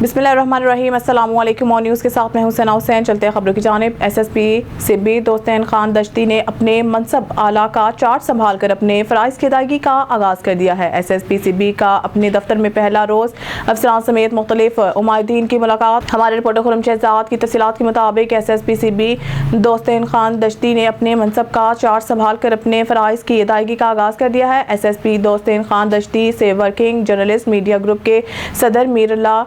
बिस्मिल्लाहिर्रहमानिर्रहीम। अस्सलाम वालेकुम। न्यूज़ के साथ मैं हुसैन हुसैन। चलते हैं खबरों की जानिब। एसएसपी सिब्बी दोस्तैन खान दश्ती ने अपने मनसब आला का चार्ज संभाल कर अपने फ़राइज़ की अदायगी का आगाज़ कर दिया है। एसएसपी सिब्बी का अपने दफ्तर में पहला रोज़ अफसरान समेत मुख्तलिफ उमायदीन की मुलाकात। हमारे रिपोर्टर खुरम शहजाद की तफसीलात के मुताबिक एसएसपी सिब्बी दोस्तैन खान दश्ती ने अपने मनसब का चार्ज संभाल कर अपने फ़राइज़ की अदायगी का आगाज़ कर दिया है। एसएसपी दोस्तैन खान दश्ती से वर्किंग जर्नलिस्ट मीडिया ग्रुप के सदर मीरला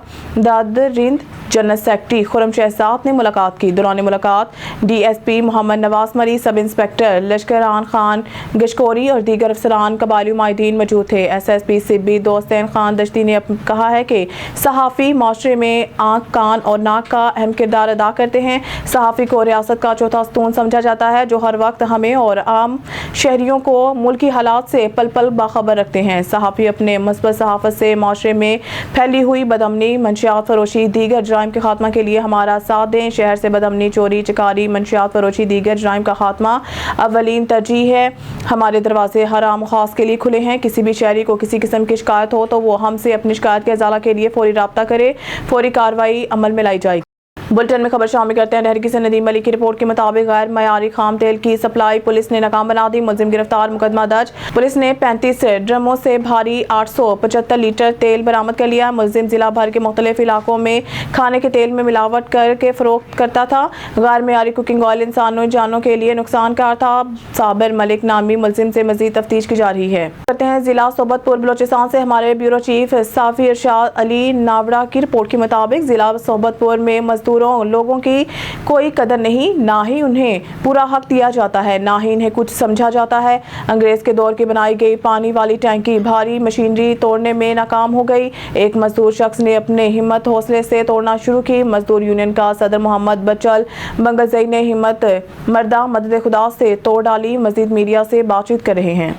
दादरिंद जनरल सेक्रेटरी खुरम शहजाद ने मुलाकात की। दौरान मुलाकात डीएसपी मोहम्मद नवाज मरी, सब इंस्पेक्टर लश्करान खान गशकोरी और दीगर अफसरान कबायली उमायदीन मौजूद थे। एसएसपी सिब्बी दोस्तैन खान दश्ती ने कहा है कि सहाफ़ी माशरे में आँख, कान और नाक का अहम किरदार अदा करते हैं। सहाफ़ी को रियासत का चौथा स्तून समझा जाता है, जो हर वक्त हमें और आम शहरियों को मुल्की हालात से पल पल बाखबर रखते हैं। सहाफ़ी अपने मस्बत सहाफ़त से माशरे में फैली हुई बदअमनी, मंशियात फरोशी, दीगर जराइम के खात्मा के लिए हमारा साथ दें। शहर से बदअमनी, चोरी चकारी, मंशियात फरोशी, दीगर जराइम का खात्मा अवलीन तरजीह है। हमारे दरवाजे हर आम खास के लिए खुले हैं। किसी भी शहरी को किसी किस्म की शिकायत हो तो वो हमसे अपनी शिकायत के इजाला के लिए फौरी रब्ता करे। फौरी कार्रवाई अमल में लाई जाएगी। बुलेटिन में खबर शामिल करते हैं। लहरकी से नदीम अली की रिपोर्ट के मुताबिक गैर मयारी खाम तेल की सप्लाई पुलिस ने नाकाम बना दी। मुलजिम गिरफ्तार, मुकदमा दर्ज। पुलिस ने 35 ड्रमों से भारी 875 लीटर तेल बरामद कर लिया। मुलजिम जिला भर के मुख्तलिफ इलाकों में खाने के तेल में मिलावट करके फरोख्त करता था। गैर मयारी कुकिंग ऑयल इंसानों जानों के लिए नुकसानकार था। साबिर मलिक नामी मुलजिम से मजीद तफ्तीश की जा रही है। करते हैं जिला सोबतपुर बलोचिस्तान से हमारे ब्यूरो चीफ साफी इरशाद अली नावड़ा की रिपोर्ट के मुताबिक जिला सोबतपुर में मजदूर लोगों की कोई कदर नहीं, ना ही उन्हें पूरा हक दिया जाता है, ना ही इन्हें कुछ समझा जाता है। अंग्रेज के दौर की बनाई गई पानी वाली टैंकी भारी मशीनरी तोड़ने में नाकाम हो गई। एक मजदूर शख्स ने अपने हिम्मत हौसले से तोड़ना शुरू की। मजदूर यूनियन का सदर मोहम्मद बचल बंगजई ने हिम्मत मर्दा मदद खुदा से तोड़ डाली। मजीद मीडिया से बातचीत कर रहे हैं।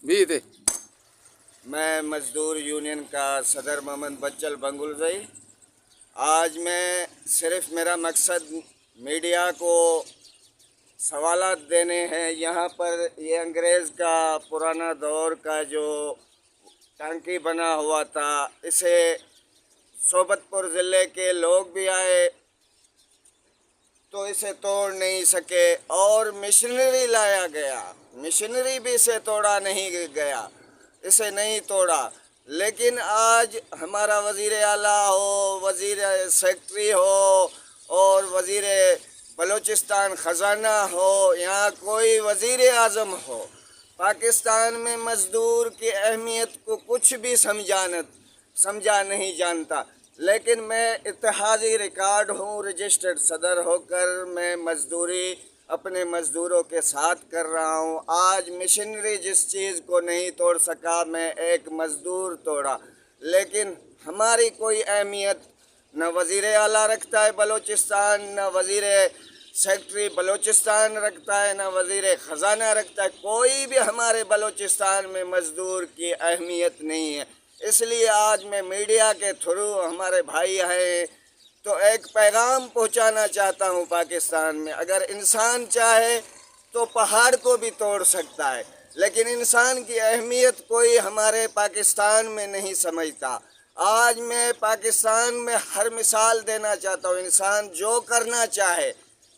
भी थे। मैं मज़दूर यूनियन का सदर मोहम्मद बच्चल बंगुलजई। आज मैं सिर्फ मेरा मकसद मीडिया को सवालात देने हैं। यहाँ पर ये अंग्रेज़ का पुराना दौर का जो टांकी बना हुआ था, इसे सोबतपुर ज़िले के लोग भी आए तो इसे तोड़ नहीं सके और मशीनरी लाया गया, मशीनरी भी इसे तोड़ा नहीं गया, इसे नहीं तोड़ा। लेकिन आज हमारा वज़ीर आला हो, वज़ीर सेक्रेटरी हो और वज़ीर बलोचिस्तान ख़जाना हो, यहाँ कोई वज़ीर आज़म हो, पाकिस्तान में मज़दूर की अहमियत को कुछ भी समझा नहीं जानता। लेकिन मैं इत्तेहादी रिकॉर्ड हूँ, रजिस्टर्ड सदर होकर मैं मज़दूरी अपने मज़दूरों के साथ कर रहा हूँ। आज मशीनरी जिस चीज़ को नहीं तोड़ सका, मैं एक मज़दूर तोड़ा। लेकिन हमारी कोई अहमियत न वज़ीर आला रखता है बलोचिस्तान, न वज़ीर सेक्रेटरी बलोचिस्तान रखता है, न वज़ीर ख़जाना रखता है। कोई भी हमारे बलोचिस्तान में मज़दूर की अहमियत नहीं है। इसलिए आज मैं मीडिया के थ्रू, हमारे भाई हैं तो एक पैगाम पहुंचाना चाहता हूं पाकिस्तान में। अगर इंसान चाहे तो पहाड़ को भी तोड़ सकता है, लेकिन इंसान की अहमियत कोई हमारे पाकिस्तान में नहीं समझता। आज मैं पाकिस्तान में हर मिसाल देना चाहता हूं, इंसान जो करना चाहे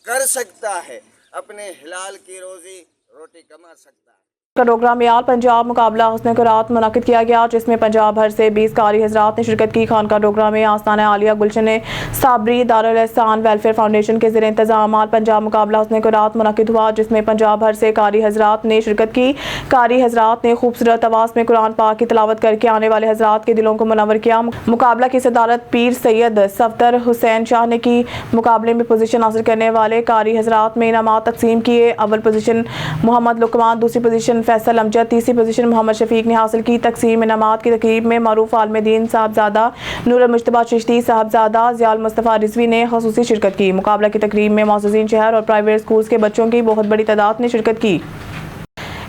कर सकता है, अपने हिलाल की रोटी कमा सकता है। प्रोग्राम में आल पंजाब मुकाबला हुस्न कुरात मुनाकिद किया गया, जिसमें पंजाब भर से 20 कारी हजरात ने शिरकत की। खानका प्रोग्राम में आस्ताना आलिया गुलशन साबरी दारुल एहसान वेलफेयर फाउंडेशन के ज़रिए इंतजाम आल पंजाब मुकाबला हुस्न कुरात मुनाकिद हुआ, जिसमें पंजाब भर से कारी हजरात ने शिरकत की। कारी हजरात ने खूबसूरत आवाज़ में कुरान पाक की तिलावत करके आने वाले हजरात के दिलों को मुनव्वर किया। मुकाबला की सदारत पीर सैयद सफदर हुसैन शाह ने की। मुकाबले में पोजीशन हासिल करने वाले कारी हजरात में इनामात तकसीम किए। अव्वल पोजीशन मोहम्मद लुकमान, दूसरी पोजीशन फैसल अमजद, तीसरी पोजीशन मोहम्मद शफीक ने हासिल की। तकसीम इनामात की तकरीब में मारूफ आलमदीन साहबजादा नूर मुश्तबा चिश्ती साहबजादा ज़ियाल मुस्तफ़ा रिजवी ने ख़ुसूसी शिरकत की। मुकाबला की तकरीब में मौजूदीन शहर और प्राइवेट स्कूल्स के बच्चों की बहुत बड़ी तादाद ने शिरकत की।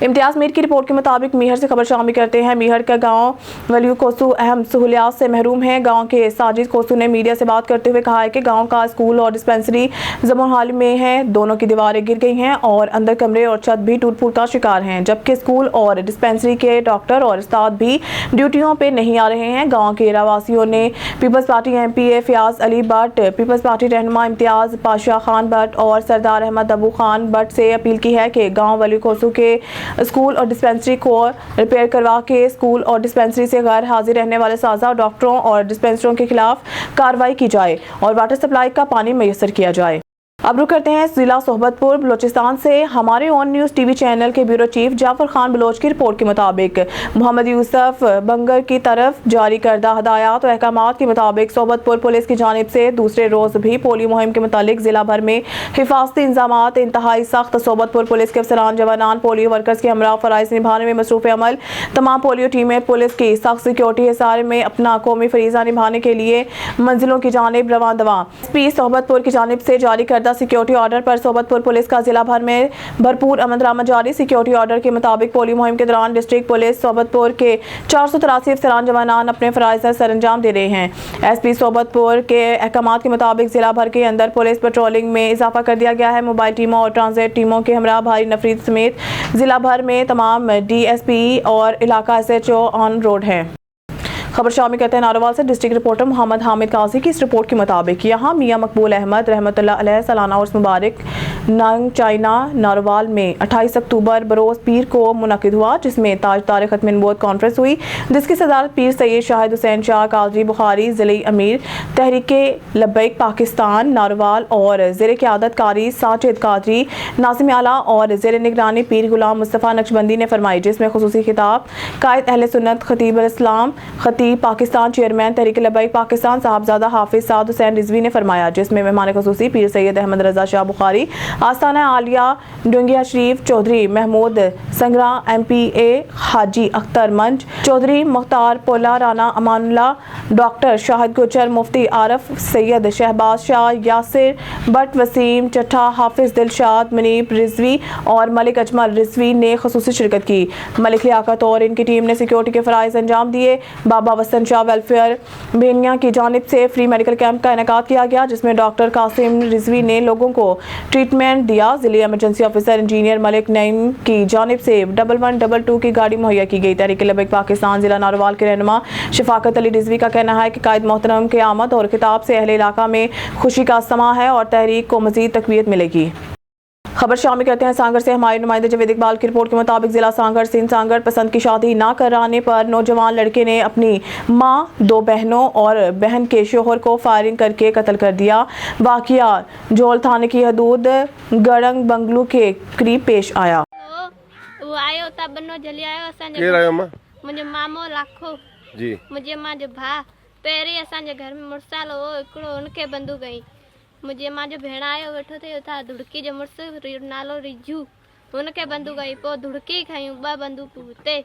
इम्तियाज मीर की रिपोर्ट के मुताबिक मीहर से खबर शामिल करते हैं। मीहर का गांव वलियू कोसू अहम सहूलियात से महरूम है। गांव के साजिद कोसू ने मीडिया से बात करते हुए कहा है कि गांव का स्कूल और डिस्पेंसरी जमन हाल में है। दोनों की दीवारें गिर गई हैं और अंदर कमरे और छत भी टूट फूट का शिकार हैं, जबकि स्कूल और डिस्पेंसरी के डॉक्टर और उस्ताद भी ड्यूटियों पे नहीं आ रहे हैं। गाँव के रहवासियों ने पीपल्स पार्टी MPA फयाज अली भट्ट, पीपल्स पार्टी रहनुमा इम्तियाज पाशा खान भट्ट और सरदार अहमद अबू खान भट्ट से अपील की है कि गाँव वली कोसू के स्कूल और डिस्पेंसरी को रिपेयर करवा के स्कूल और डिस्पेंसरी से गैर हाजिर रहने वाले साजा डॉक्टरों और डिस्पेंसरियों के खिलाफ कार्रवाई की जाए और वाटर सप्लाई का पानी मैसर किया जाए। अब रुक करते हैं जिला सोहबतपुर बलोचिस्तान से। हमारे ऑन न्यूज़ TV चैनल के ब्यूरो चीफ जाफर खान बलोच की रिपोर्ट के मुताबिक मोहम्मद यूसुफ बंगर की तरफ जारी करदा हदायत और अहकामात के मुताबिक सोहबतपुर पुलिस की जानिब से दूसरे रोज़ भी पोलियो मुहिम के मुतालिक जिला भर में हिफाजती इंतजामात इंतहाई सख्त। सोहबतपुर पुलिस के अफसरान जवानान पोलियो वर्कर्स के हमरा फ़राइज़ निभाने में मसरूफ़ अमल। तमाम पोलियो टीमें पुलिस की सख्त सिक्योरिटी हिसार में अपना कौमी फरीज़ा निभाने के लिए मंजिलों की जानिब रवां दवा। SP सोहबतपुर की जानिब से जारी करदा सिक्योरिटी ऑर्डर पर सोहबतपुर पुलिस का जिला भर में भरपूर अमल दरामद जारी। सिक्योरिटी ऑर्डर के मुताबिक पोलियो मुहिम के दौरान डिस्ट्रिक्ट पुलिस सोहबतपुर के 483 अफसरान जवानान अपने फराइज़ सर अंजाम दे रहे हैं। SP सोहबतपुर के अहकामात के मुताबिक जिला भर के अंदर पुलिस पेट्रोलिंग में इजाफा कर दिया गया है। मोबाइल टीमों और ट्रांजिट टीमों के हमरा भारी नफरीत समेत जिला भर में तमाम DSP और इलाका SHO ऑन रोड हैं। खबर शामिल करते हैं नारोवाल से। डिस्ट्रिक्ट रिपोर्टर मोहम्मद हामिद काजी की इस रिपोर्ट के मुताबिक यहाँ मियां मकबूल अहमद रहमतुल्लाह अलैह सालाना उर्स मुबारक नंग चाइना नारोवाल में 28 अक्टूबर बरोज़ पीर को मुनक़िद हुआ, जिसमें ताजदार ख़त्म नबूवत कॉन्फ्रेंस हुई, जिसकी सदारत पीर सैयद शाहिद हुसैन शाह कादरी बुखारी ज़िले अमीर तहरीके लब्बैक पाकिस्तान नारोवाल और ज़ेर क़यादत कारी साजिद कादरी नाज़िम आला और ज़ेर निगरानी पीर गुलाम मुस्तफ़ा नक्शबंदी ने फरमाई, जिसमें खुसूसी खिताब कायद अहले सुन्नत खतीब इस्लाम खतीब पाकिस्तान चेयरमैन तहरीक लब्बैक पाकिस्तान साहबजादा हाफिज साद हुसैन रिजवी ने फरमाया, जिसमें मेहमान खुसूसी पीर सैयद अहमद रजा शाह बुखारी आस्थाना आलिया डुंगिया शरीफ चौधरी महमूद संगरा MPA हाजी अख्तर मंच चौधरी मुख्तार पोला राना अमानुल्ला डॉक्टर शाहिद गुजर मुफ्ती आरफ सैयद शहबाज शाह यासिर बट वसीम चट्ठा हाफिज दिलशाद मुनीब रिजवी और मलिक अजमल रिजवी ने खुसूसी शिरकत की। मलिक लियाकत और इनकी टीम ने सिक्योरिटी के फ़राइज़ अंजाम दिए। बाबा वसन शाह वेलफेयर बेनिया की जानिब से फ्री मेडिकल कैंप का इनेकाद किया गया, जिसमें डॉक्टर कासिम रिजवी ने लोगों को ट्रीटमेंट दिया। जिले emergency officer engineer Malik Naeem की जानिब से 1122 की गाड़ी मुहैया की गई। तहरीक लब्बैक पाकिस्तान जिला नारोवाल के रहनुमा शफाकत अली रिजवी का कहना है कि कायद मोहतरम के आमद और खिताब से अहले इलाका में खुशी का समा है और तहरीक को मजीद तकवीत मिलेगी। खबर शामिल करते हैं सांगड़ से। हमारे नुमाइंदे जावेद इकबाल की रिपोर्ट के मुताबिक जिला सांगड़ सिंध सांगड़ पसंद की शादी ना कराने पर नौजवान लड़के ने अपनी मां, 2 बहनों और बहन के शोहर को फायरिंग करके कत्ल कर दिया। वाकया जोल थाने की हदूद गड़ंग बंगलू के करीब पेश आया। वो आयो तब बनो जल्दी आयो असांजे केर आयो मां? मुझे मामो लाखो जी मुझे मां जो भा पहिरीं असांजे घर में मुड़साल हो हिकिड़ो हुनखे बंदूक आई। मुंहिंजे मां जो भेण आयो वेठो थिए था धुड़की जो मुड़ुस नालो रिजू हुनखे बंदूक आई। पोइ धुड़की खयूं 2 बंदूकूं हिते।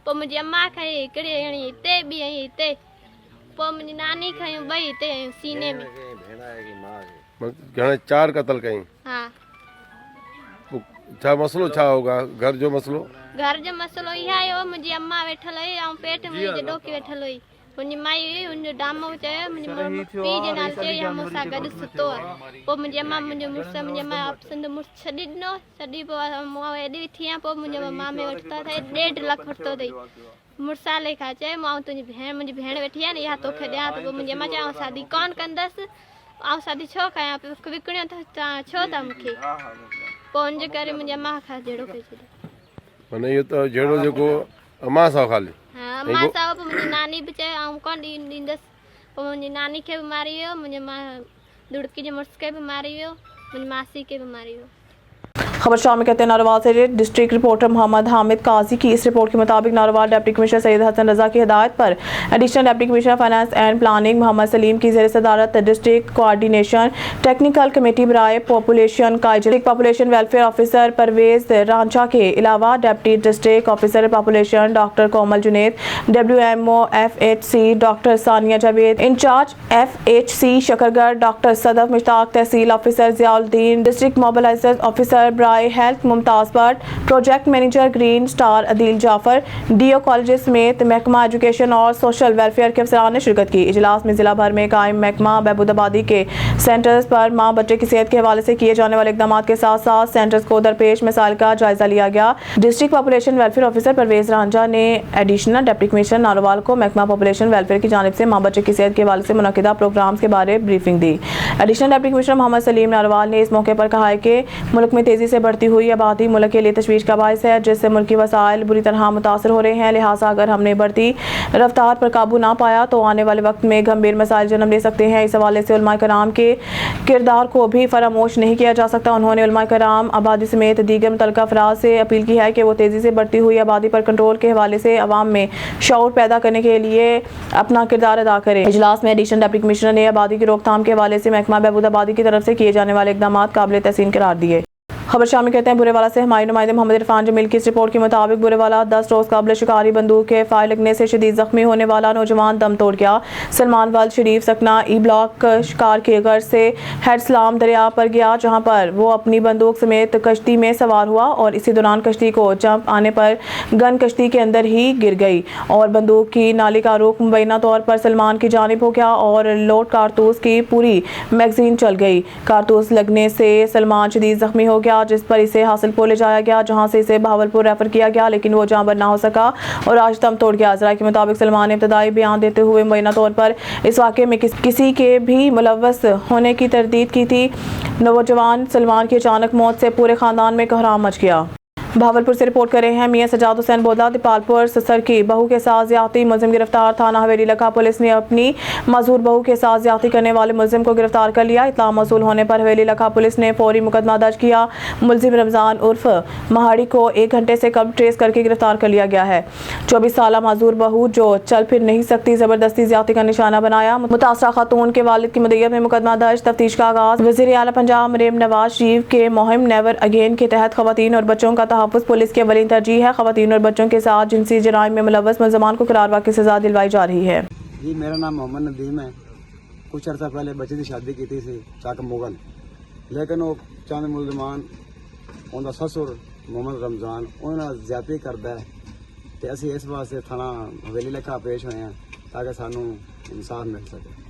पोइ मुंहिंजी अम्मा खई हिकिड़ी हणी हिते ॿी हणी हिते। पोइ मुंहिंजी नानी खयूं 2 हिते हयूं सीने में। घणे 4 कत्ल कई? हा। छा मसलो छा होगा? घर जो मसलो? घर जो मसलो इहा आयो मुंहिंजी अम्मा वेठल हुई ऐं पेट में मुंहिंजी ॾोकी वेठल हुई। मुंहिंजी माई हुई हुनजो डामो चयो मुंहिंजी पीउ जे नाले चयो या मूंसां गॾु सुतो आहे। पोइ मुंहिंजी अम्मा मुंहिंजो मुड़ुसु मुंहिंजी अम्मा पसंदि मुड़ुसु छॾी ॾिनो। छॾी पोइ मां एॾी थी आहियां। पोइ मुंहिंजो मामे वरितो अथई 1.5 लख वरितो अथई। मुड़ुसाले खां चयो मां तुंहिंजी मुंहिंजी भेण वेठी आहे न इहा तोखे ॾियां। त पोइ मुंहिंजी अम्मा चयो शादी कोन कंदसि। शादी छो कयां विकिणियो त तव्हां छो था मूंखे। पोइ हुनजे करे मुंहिंजी अम्मा खां जहिड़ो कई छॾियो। माने इहो त जहिड़ो जेको अम्मा सां ख़ाली? हा अम्मा सां। पोइ मुंहिंजी नानी बि चयो आउं कोन ॾींदसि। पोइ मुंहिंजी नानी खे बि मारी वियो, मुंहिंजे मां धुड़की जे मुड़ुस खे बि मारी वियो, मुंहिंजी मासी खे बि मारी वियो। खबर शामिल कहते हैं नारोवाल से। डिस्ट्रिक्ट रिपोर्टर मोहम्मद हामिद काजी की इस रिपोर्ट के मुताबिक नारोवाल डिप्टी कमिश्नर सैयद हसन रजा की हिदायत पर additional deputy commissioner finance and planning Mohammad Saleem की ज़ेर सदारत डिस्ट्रिक्ट कोऑर्डिनेशन टेक्निकल कमेटी बराए पॉपुलेशन का population welfare officer Parvez Rancha के अलावा deputy district officer population doctor Komal Junaid, WMO FHC doctor Sania Javed, incharge FHC Shakargarh doctor Sadaf Mushtaq, tehsil officer Ziauddin, district mobiliser officer PI health Mumtaz Bhatt, project manager green star Adeel Jafar, DO college समेत महकमा education और social welfare के अफसरान ने शिरकत की। इजलास में जिला भर में कायम महकमा बहबूदाबादी के सेंटर्स पर माँ बच्चे की सेहत के हवाले से किए जाने वाले इकदाम के साथ साथ सेंटर्स को दरपेश मसाइल का जायजा लिया गया। District population welfare officer Parvez Ranjha ने एडिशनल डिप्टी कमिश्नर नारोवाल को महकमा पॉपुलेशन वेलफेयर की जानिब से माँ बच्चे की सेहत के हवाले से मुनक्किदा प्रोग्राम्स के बारे ब्रीफिंग दी। Additional deputy commissioner Mohammad Saleem Narowal ने इस मौके पर कहा है कि मुल्क में तेजी से बढ़ती हुई आबादी मुल्क के लिए तशवीश का बायस है, जिससे मुल्क की वसाइल बुरी तरह मुतासर हो रहे हैं। लिहाजा अगर हमने बढ़ती रफ्तार पर काबू ना पाया तो आने वाले वक्त में गंभीर मसाइल जन्म ले सकते हैं। इस हवाले से उलमा कराम के किरदार को भी फरामोश नहीं किया जा सकता। उन्होंने उलमा कराम आबादी समेत दीगर मुतल्लिका अफराद से अपील की है कि वो तेजी से बढ़ती हुई आबादी पर कंट्रोल के हवाले से अवाम में शऊर पैदा करने के लिए अपना किरदार अदा करें। इजलास में एडिशनल डिप्टी कमिश्नर ने आबादी की रोकथाम के हवाले से महकमा बहबूदाबादी की तरफ से किए जाने वाले इकदाम काबिल तहसीन करार दिए। खबर शामिल करते हैं बुरेवाला से। हमारे नुमाइंदे मोहम्मद इरफान जमील की इस रिपोर्ट के मुताबिक बुरेवाला 10 रोज काबिल शिकारी बंदूक के फायर लगने से शदीद जख्मी होने वाला नौजवान दम तोड़ गया। सलमान वाल शरीफ सकना ई ब्लॉक शिकार के घर से हेडसलाम दरिया पर गया, जहां पर वो अपनी बंदूक समेत कश्ती में सवार हुआ और इसी दौरान कश्ती को जंप आने पर गन कश्ती के अंदर ही गिर गई और बंदूक की नाली का रुख मुबैना तौर पर सलमान की जानिब हो गया और लोड कारतूस की पूरी मैगजीन चल गई। कारतूस लगने से सलमान शदीद जख्मी हो गया, जिस पर इसे हासिलपुर ले जाया गया, जहां से इसे बहावलपुर रेफर किया गया, लेकिन वो जान बना हो सका और आज दम तोड़ गया। जरा के मुताबिक सलमान ने इब्तदाई बयान देते हुए मुबैना तौर पर इस वाक़े में किसी के भी मुलव्वस होने की तरदीद की थी। नौजवान सलमान की अचानक मौत से पूरे खानदान में कोहराम मच गया। बहावलपुर से रिपोर्ट कर रहे हैं मियां सजाद हुसैन बोदा। दीपालपुर ससर की बहू के साथ ज्यादती मुलजिम गिरफ्तार। थाना हवेली लखा पुलिस ने अपनी मजूर बहू के साथ ज्यादती करने वाले मुलजिम को गिरफ्तार कर लिया। इत्तला मौसूल होने पर हवेली लखा पुलिस ने फौरी मुकदमा दर्ज किया। मुलजिम रमजान उर्फ महाड़ी को 1 घंटे से कम ट्रेस करके गिरफ्तार कर लिया गया है। 24 साल मजूर बहू जो चल फिर नहीं सकती, जबरदस्ती ज्यादती का निशाना बनाया। मुतासरा खातून के वालिद की मदईयत में मुकदमा दर्ज। तफ्तीश का आगाज। वज़ीर आला पंजाब मरीम नवाज शरीफ के मुहिम नेवर अगेन के तहत खवातीन और बच्चों का तहफ़्फ़ुज़ पुलिस की अवलीन तरजीह है। खवातीन और बच्चों के साथ जिनसी जराइम में मुलव्वस मुलज़मान को करार वाक़ई सज़ा दिलवाई जा रही है। जी मेरा नाम मोहम्मद नदीम है। कुछ अर्सा पहले बच्चे की शादी की थी चाक मुगल, लेकिन वो चंद मुलजमान उनका ससुर मोहम्मद रमजान उन्होंने ज्यादती करता है तो असी इस वास्ते थाना हवेली लेखा पेश हुए हैं ताकि सानू इंसाफ मिल सके।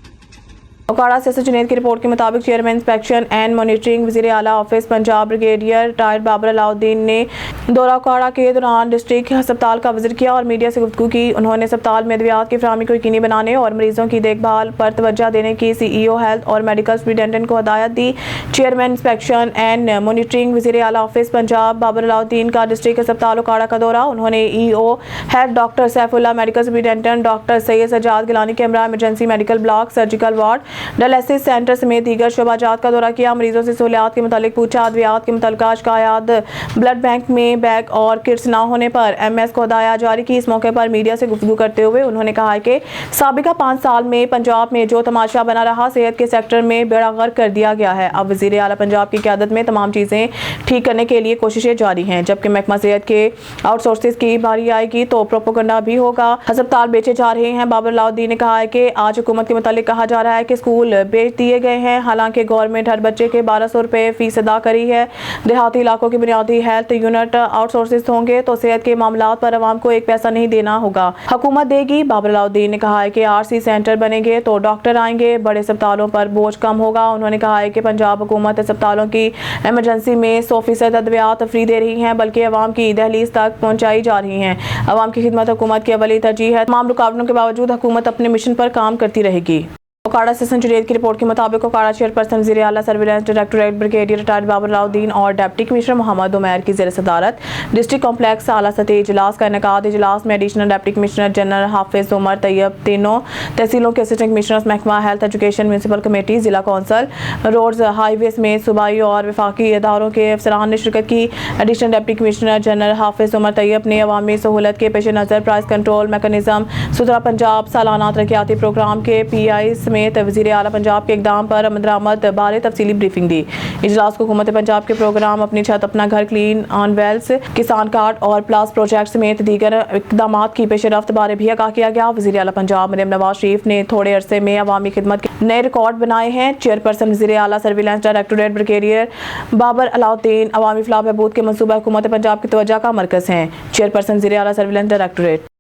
ओकाड़ा से जुनेद की रिपोर्ट के मुताबिक चेयरमैन इंस्पेक्शन एंड मॉनिटरिंग वज़ीर आला office Punjab brigadier retired Babar Alauddin ने दौरा ओकाड़ा के दौरान डिस्ट्रिक्ट अस्पताल का विजिट किया और मीडिया से गुफ्तगू की। उन्होंने अस्पताल में अद्वियात की फराहमी को यकीनी बनाने और मरीजों की देखभाल पर तवज्जो देने की CEO हेल्थ और मेडिकल सुपरिटेंडेंट को हदायत दी। चेयरमैन इंस्पेक्शन एंड मॉनिटरिंग वज़ीर आला ऑफिस पंजाब बाबर अलाउद्दीन का डिस्ट्रिक्ट अस्पताल ओकाड़ा का दौरा। उन्होंने EO health doctor Saifullah, medical superintendent doctor Syed Sajjad Gilani कैमरा, emergency medical block, surgical ward, dialysis centre समेत दीगर शोबाजात का दौरा किया। मरीजों से सहूलियात के मुतालिक पूछा। अद्वियात के मुतल्लिका शिकायत ब्लड बैंक में बैग और किट्स ना होने पर MS को हदायत जारी की। इस मौके पर मीडिया से गुफ्तगू करते हुए उन्होंने कहा कि साबिका 5 साल में पंजाब में जो तमाशा बना रहा, सेहत के सेक्टर में बेड़ा गर्क कर दिया गया है। अब वज़ीर आला पंजाब की क़यादत में तमाम चीज़ें ठीक करने के लिए कोशिशें जारी हैं। जबकि महकमा सेहत के आउटसोर्सेज की बारी आएगी तो प्रोपोगंडा भी होगा। अस्पताल बेचे जा रहे हैं। बाबर अलाउद्दीन ने कहा है कि आज हुकूमत के मुतालिक कहा जा रहा है कि स्कूल बेच दिए गए हैं, हालांकि गवर्नमेंट हर बच्चे के 1200 रुपये फीस अदा करी है। देहाती इलाकों की बुनियादी हेल्थ यूनिट आउटसोर्सेज होंगे तो सेहत के मामलात पर आवाम को एक पैसा नहीं देना होगा, हुकूमत देगी। बाबर अलाउद्दीन ने कहा है कि RC सेंटर बनेंगे तो डॉक्टर आएंगे, बड़े अस्पतालों पर बोझ कम होगा। उन्होंने कहा है कि पंजाब हुकूमत अस्पतालों की इमरजेंसी में 100% अद्वियात फ्री दे रही है, बल्कि आवाम की दहलीज तक पहुँचाई जा रही है। आवाम की खिदमत हुकूमत की अवली तरजीह है। तमाम रुकावटों के बावजूद हुकूमत अपने मिशन पर काम करती रहेगी। ओकाड़ा से जुनेद की रिपोर्ट के मुताबिक ओकाड़ा चेयरपर्सन वज़ीर आला surveillance directorate brigadier retired Babar Alauddin और डिप्टी कमिश्नर मोहम्मद उमैर की ज़ेर सदारत डिस्ट्रिक्ट कॉम्प्लेक्स आला सतह इजलास का इनेकाद। इजलास में एडिशनल डिप्टी कमिश्नर जनरल हाफिज उमर तैयब, तीनों तहसीलों के असिस्टेंट कमिश्नर्स, महकमा हेल्थ एजुकेशन, म्यूनसिपल कमेटी, जिला कौंसल, रोड्स, हाईवे समेत सूबाई और वफाकी इदारों के अफसरान ने शिरकत की। एडिशनल डिप्टी कमिश्नर जनरल हाफिज उमर तैयब ने अवामी सहूलत के पेश नज़र प्राइस कंट्रोल मैकेनिज्म, सुथरा पंजाब सालाना तरक्याती प्रोग्राम के PI समेत वज़ीर आला पंजाब के इक़दाम पर अमद बारे तफसीली ब्रीफिंग दी। इजलास को हुकूमत पंजाब के प्रोग्राम अपनी छत अपना घर, क्लीन ऑन वेल्स, किसान कार्ड और प्लास प्रोजेक्ट समेत दीगर इक़दाम की पेशरफ्त बारे भी आगाह किया गया। वज़ीर आला पंजाब मरियम नवाज शरीफ ने थोड़े अरसे में अवामी खिदमत के नए रिकॉर्ड बनाए हैं। चेयरपर्सन वज़ीर आला surveillance directorate brigadier Babar Alauddin अवामी फलाह बहबूद के मनसूबा हुकूमत पंजाब की तवज्जो का मरकज़ हैं। चेयरपर्सन वज़ीर आला सर्विलांस डायरेक्टोरेट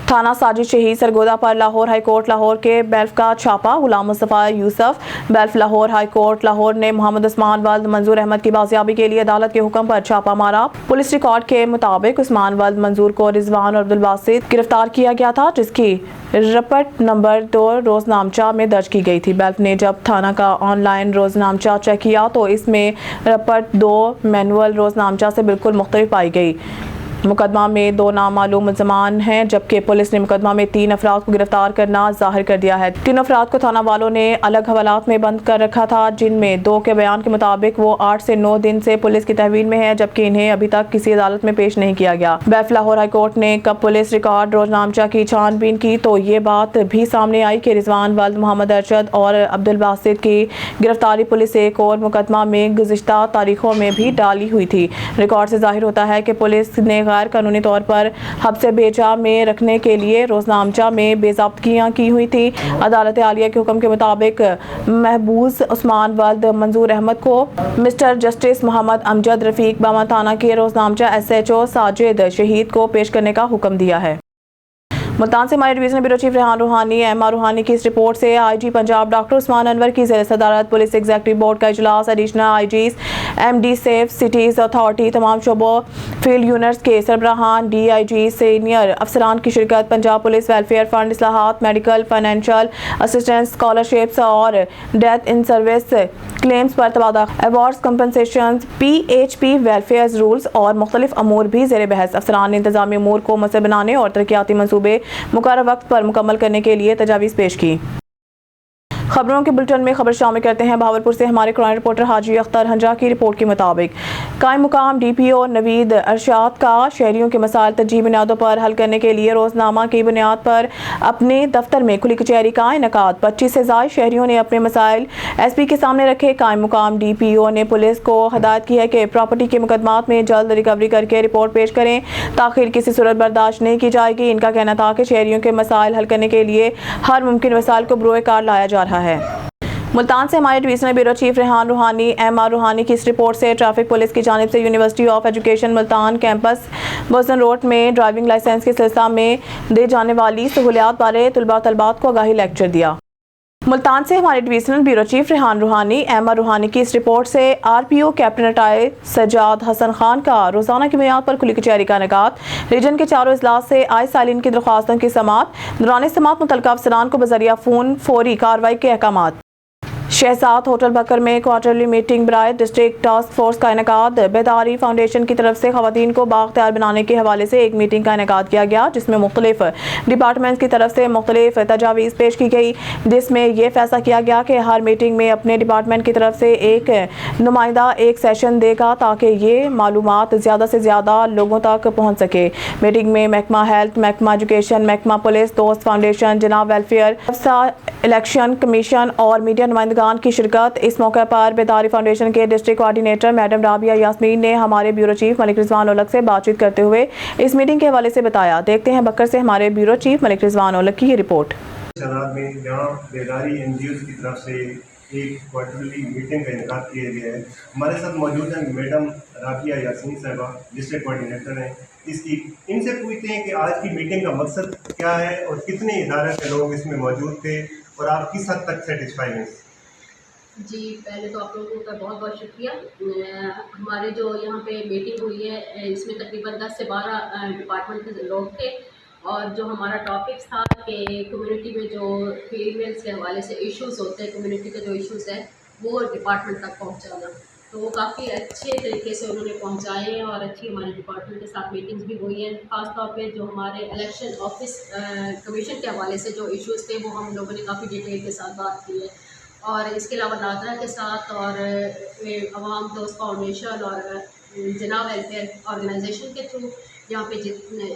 थाना साजिद शहीद सरगोदा पर लाहौर हाई कोर्ट लाहौर के बेल्फ का छापा। गुलाम मुस्तफ़ा यूसुफ बेल्फ लाहौर हाई कोर्ट लाहौर ने मोहम्मद उस्मान वल्द मंजूर अहमद की बाजियाबी के लिए अदालत के हुक्म पर छापा मारा। पुलिस रिकॉर्ड के मुताबिक उस्मान वल्द मंजूर को रिजवान और अब्दुल बासित गिरफ्तार किया गया था, जिसकी रपट नंबर 2 रोजनामचा में दर्ज की गई थी। बेल्फ ने जब थाना का ऑनलाइन रोजनामचा चेक किया तो इसमें रपट 2 मैनुअल रोजनामचा से बिल्कुल मुख्तलिफ पाई गई। मुकदमा में 2 नामालूम मुल्ज़मान हैं, जबकि पुलिस ने मुकदमा में 3 अफराद को गिरफ्तार करना जाहिर कर दिया है। 3 अफराद को थाना वालों ने अलग हवालात में बंद कर रखा था, जिनमें 2 के बयान के मुताबिक वो 8 से 9 दिन से पुलिस की तहवील में है, जबकि इन्हें अभी तक किसी अदालत में पेश नहीं किया गया। बेल्फ लाहौर हाई कोर्ट ने कब पुलिस रिकॉर्ड रोजनामचा की छानबीन की तो ये बात भी सामने आई कि रिजवान वल्द, मोहम्मद अरशद और अब्दुल बासित की गिरफ्तारी पुलिस एक और मुकदमा में गुज़िश्ता तारीखों में भी डाली हुई थी। रिकॉर्ड से जाहिर होता है कि पुलिस ने गैर कानूनी तौर पर हब्से बेजा में रखने के लिए रोजनामचा में बेज़ाब्तगियां की हुई थी। अदालत आलिया के हुक्म के मुताबिक महबूज उस्मान वल्द मंजूर अहमद को मिस्टर जस्टिस मोहम्मद अमजद रफीक बामा थाना के रोजनामचा SHO साजिद शहीद को पेश करने का हुक्म दिया है। मुल्तान से हमारे डिवीजनल ब्यूरो चीफ रेहान रूहानी MR रूहानी की इस रिपोर्ट से IG पंजाब डॉक्टर उस्मान अनवर की ज़ेर सदारत पुलिस एग्जीक्यूटिव बोर्ड का इजलास, additional IGs, MD safe cities authority, तमाम शोबों फील्ड यूनिट्स के सरबराहान, DIG, सीनियर अफसरान की शिरकत। पंजाब पुलिस वेलफेयर फंड, इस्लाहात, मेडिकल, फाइनेंशियल असिस्टेंस, स्कॉलरशिप्स और डेथ इन सर्विस क्लेम्स पर तबादला, awards, compensation, PHP welfare rules और मुख्तलिफ अमूर भी ज़ेर बहस। अफसरान ने इंतजामी अमूर को मसर बनाने और तरक्याती मनसूबे मुकर्रर वक्त पर मुकम्मल करने के लिए तजावीज़ पेश की। खबरों के बुलेटिन में खबर शामिल करते हैं। भावलपुर से हमारे क्राइम रिपोर्टर हाजी अख्तर हंजा की रिपोर्ट के मुताबिक कायम मुकाम DPO नवीद अरशाद का शहरियों के मसाइल तरजीही बुनियादों पर हल करने के लिए रोजनामा की बुनियाद पर अपने दफ्तर में खुली कचहरी का इनेकाद। 25 से ज़ायद शहरियों ने अपने मसाइल SP के सामने रखे। कायम मुकाम DPO ने पुलिस को हदायत की है कि प्रॉपर्टी के मुकदमात में जल्द रिकवरी करके रिपोर्ट पेश करें। ताखिर किसी सूरत बर्दाश्त नहीं की जाएगी। इनका कहना था कि शहरियों के मसाइल हल करने के लिए हर मुमकिन वसाइल को बरोए कार लाया जा रहा है। मुल्तान से हमारे डिवीजनल ब्यूरो चीफ रेहान रूहानी MR रूहानी की इस रिपोर्ट से ट्रैफिक पुलिस की जानिब से university of education Multan campus boson road में ड्राइविंग लाइसेंस के सिलसिला में दी जाने वाली सहूलियात बारे तलबा तलबात को आगाही लेक्चर दिया। मुल्तान से हमारे डिवीजनल ब्यूरो चीफ रेहान रूहानी MR रूहानी की इस रिपोर्ट से RPO captain retired Sajjad Hasan Khan का रोजाना की बुनियाद पर खुली कचहरी का इनेकाद। रीजन के चारों इजलास से आए सालीन की दरख्वास्तों की समात। दौरान समात मुतल्लिका अफसरान को बजरिया फ़ोन फौरी कार्रवाई के अहकामात। शहजाद होटल बकर में क्वार्टरली मीटिंग बराए डिस्ट्रिक्ट टास्क फोर्स का इनेकाद। बेदारी फाउंडेशन की तरफ से खवातीन को बाख्तियार बनाने के हवाले से एक मीटिंग का इनेकाद किया गया, जिसमें मुख्तलिफ डिपार्टमेंट्स की तरफ से मुख्तलिफ तजावीज़ पेश की गई, जिसमें यह फैसला किया गया कि हर मीटिंग में अपने डिपार्टमेंट की तरफ से एक नुमाइंदा एक सेशन देगा ताकि ये मालूमात ज़्यादा से ज़्यादा लोगों तक पहुँच सके। मीटिंग में महकमा हेल्थ, महकमा एजुकेशन, महकमा पुलिस, दोस्त फाउंडेशन, जनाब वेलफेयर, इलेक्शन कमीशन और मीडिया नुमाइंदगान की शिरकत। इस मौके पर बेदारी फाउंडेशन के district coordinator madam Rabia Yasmeen ने हमारे ब्यूरो चीफ मलिक रिजवान ओलक से बातचीत करते हुए इस मीटिंग के हवाले से बताया। देखते हैं बकर से हमारे ब्यूरो चीफ मलिक रिजवान ओलक की ये रिपोर्ट। में जहाँ बेदारी NGOs की तरफ से एक क्वार्टरली मीटिंग का इनेकाद किया गया है। हमारे साथ मौजूद हैं मैडम राबिया यास्मीन साहिबा, डिस्ट्रिक्ट कोऑर्डिनेटर हैं इसकी। इनसे पूछते हैं कि आज की मीटिंग का मकसद क्या है और कितने इदारे के लोग इसमें मौजूद थे और आप किस हद तक सेटिस्फाई हैं। जी, पहले तो आप लोगों का बहुत बहुत शुक्रिया। हमारे जो यहाँ पे मीटिंग हुई है इसमें तकरीबन 10 से 12 डिपार्टमेंट के लोग थे और जो हमारा टॉपिक्स था कि कम्युनिटी में जो फीमेल्स के हवाले से इश्यूज़ होते हैं, कम्युनिटी के जो इश्यूज़ हैं वो डिपार्टमेंट तक पहुँचाना, तो वो काफ़ी अच्छे तरीके से उन्होंने पहुँचाए हैं और अच्छी हमारे डिपार्टमेंट के साथ मीटिंग्स भी हुई हैं। ख़ास तौर पे जो हमारे इलेक्शन ऑफिस कमीशन के हवाले से जो इश्यूज़ थे वो हम लोगों ने काफ़ी डिटेल के साथ बात की है और इसके अलावा नादरा के साथ और अवाम दोस्त फाउंडेशन और जनाब वेलफेयर ऑर्गेनाइजेशन के थ्रू यहाँ पे जितने